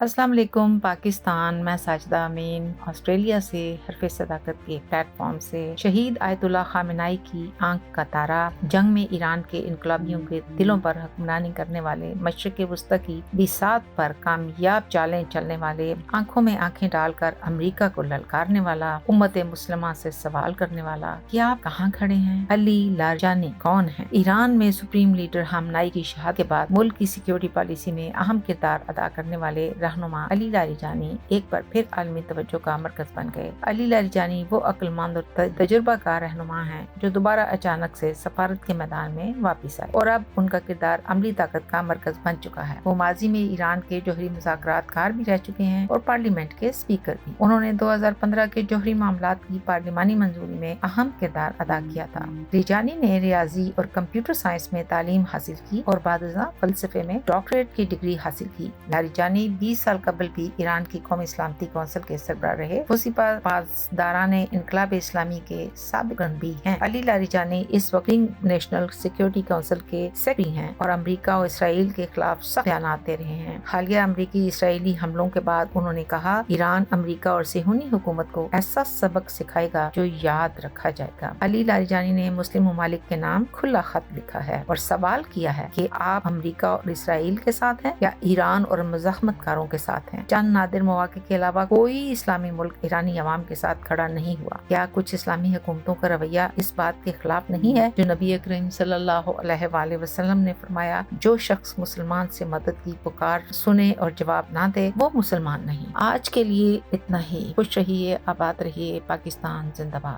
अस्सलाम वालेकुम पाकिस्तान। मैं साजिदा अमीन ऑस्ट्रेलिया से हरफ सदाकत के प्लेटफॉर्म से शहीद आयतुल्लाह खामेनाई की आंख का तारा, जंग में ईरान के इनकलाबियों के दिलों पर हुक्मरानी करने वाले, मशरिक़ वस्ती की बिसात पर कामयाब चालें चलने वाले, आंखों में आंखें डालकर अमेरिका को ललकारने वाला, उम्मत मुस्लिमा से सवाल करने वाला कि आप कहाँ खड़े हैं? अली लारजानी कौन है? ईरान में सुप्रीम लीडर खामेनाई की शहादत के बाद मुल्क की सिक्योरिटी पॉलिसी में अहम किरदार अदा करने वाले रहनुमा अली लारिजानी एक बार फिर आलमी तवज्जो का मरकज बन गए। अली लारिजानी वो अक्लमंद और तजुर्बाकार रहनुमा हैं जो दोबारा अचानक से सफारत के मैदान में वापस आए और अब उनका किरदार अमली ताकत का मरकज बन चुका है। वो माजी में ईरान के जौहरी मुज़ाकरातकार भी रह चुके हैं और पार्लियामेंट के स्पीकर भी। उन्होंने 2015 के जौहरी मामलात की पार्लिमानी मंजूरी में अहम किरदार अदा किया था। रिजानी ने रियाजी और कंप्यूटर साइंस में तालीम हासिल की और बाद फलसफे में डॉक्टरेट की डिग्री हासिल की। लारिजानी 20 साल कबल भी ईरान की कौमी सलामती कौंसिल के सरबराह रहे। वो पासदाराने इनकलाब इस्लामी के साबिक भी हैं। अली लारिजानी इस वक्त नेशनल सिक्योरिटी काउंसिल के सेक्रेटरी हैं और अमेरिका और इसराइल के खिलाफ सख्त बयानात दे रहे हैं। हालिया अमेरिकी इसराइली हमलों के बाद उन्होंने कहा, ईरान अमेरिका और सेहूनी हुकूमत को ऐसा सबक सिखाएगा जो याद रखा जाएगा। अली लारिजानी ने मुस्लिम ममालिक के नाम खुला खत लिखा है और सवाल किया है कि आप अमेरिका और इसराइल के साथ हैं या ईरान और मुज़ाहमतकारों के साथ हैं। चंद नादिर मौके के अलावा कोई इस्लामी मुल्क ईरानी अवाम के साथ खड़ा नहीं हुआ। क्या कुछ इस्लामी हुकूमतों का रवैया इस बात के खिलाफ नहीं है जो नबी करीम सल्लल्लाहु अलैहि वसल्लम ने फरमाया, जो शख्स मुसलमान से मदद की पुकार सुने और जवाब ना दे वो मुसलमान नहीं। आज के लिए इतना ही। खुश रहिए, आबाद रहिए। पाकिस्तान जिंदाबाद।